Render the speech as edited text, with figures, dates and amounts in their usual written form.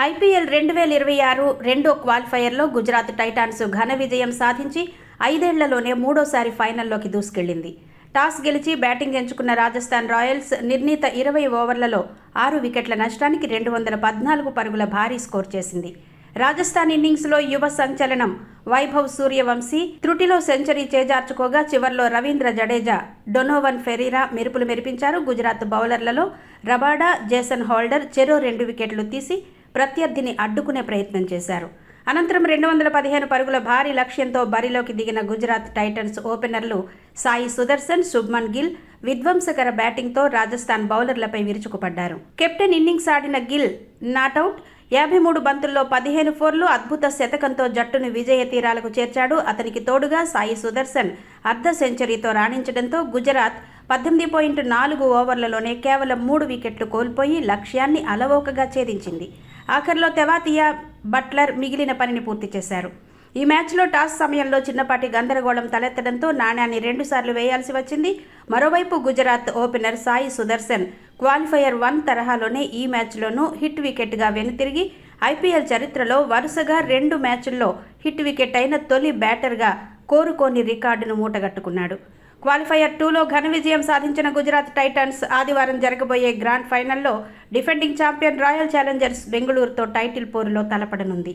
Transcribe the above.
IPL 2026 రెండో క్వాలిఫైయర్లో Gujarat Titans ఘన విజయం సాధించి 5 ఏళ్లలోనే మూడోసారి ఫైనల్లోకి దూసుకెళ్లింది. టాస్ గెలిచి బ్యాటింగ్ ఎంచుకున్న రాజస్థాన్ రాయల్స్ నిర్ణీత 20 ఓవర్లలో 6 వికెట్ల నష్టానికి 214 పరుగుల భారీ స్కోర్ చేసింది. రాజస్థాన్ ఇన్నింగ్స్లో యువ సంచలనం వైభవ్ సూర్యవంశీ త్రుటిలో సెంచరీ చేజార్చుకోగా చివర్లో రవీంద్ర జడేజా, డొనోవన్ ఫెరీరా మెరుపులు మెరిపించారు. గుజరాత్ బౌలర్లలో రబాడా, జేసన్ హోల్డర్ చెరో 2 వికెట్లు తీసి ప్రత్యర్థిని అడ్డుకునే ప్రయత్నం చేశారు. అనంతరం 215 పరుగుల భారీ లక్ష్యంతో బరిలోకి దిగిన గుజరాత్ టైటన్స్ ఓపెనర్లు సాయి సుదర్శన్, శుభ్మన్ గిల్ విధ్వంసకర బ్యాటింగ్తో రాజస్థాన్ బౌలర్లపై విరుచుకుపడ్డారు. కెప్టెన్ ఇన్నింగ్స్ ఆడిన గిల్ నాటౌట్ 53 బంతుల్లో 15 ఫోర్లు, అద్భుత శతకంతో జట్టును విజయ తీరాలకు చేర్చాడు. అతనికి తోడుగా సాయి సుదర్శన్ అర్ధ సెంచరీతో రాణించడంతో గుజరాత్ 18.4 ఓవర్లలోనే కేవలం 3 వికెట్లు కోల్పోయి లక్ష్యాన్ని అలవోకగా ఛేదించింది. ఆఖర్లో తెవాతియా, బట్లర్ మిగిలిన పనిని పూర్తి చేశారు. ఈ మ్యాచ్లో టాస్ సమయంలో చిన్నపాటి గందరగోళం తలెత్తడంతో నాణ్యాన్ని 2 సార్లు వేయాల్సి వచ్చింది. మరోవైపు గుజరాత్ ఓపెనర్ సాయి సుదర్శన్ క్వాలిఫైయర్ 1 తరహాలోనే ఈ మ్యాచ్లోనూ హిట్ వికెట్గా వెనుతిరిగి ఐపీఎల్ చరిత్రలో వరుసగా 2 మ్యాచ్ల్లో హిట్ వికెట్ అయిన తొలి బ్యాటర్గా కోరుకోని రికార్డును మూటగట్టుకున్నాడు. క్వాలిఫైయర్ 2లో ఘన విజయం సాధించిన గుజరాత్ టైటన్స్ ఆదివారం జరగబోయే గ్రాండ్ ఫైనల్లో డిఫెండింగ్ ఛాంపియన్ రాయల్ ఛాలెంజర్స్ బెంగళూరుతో టైటిల్ పోరులో తలపడనుంది.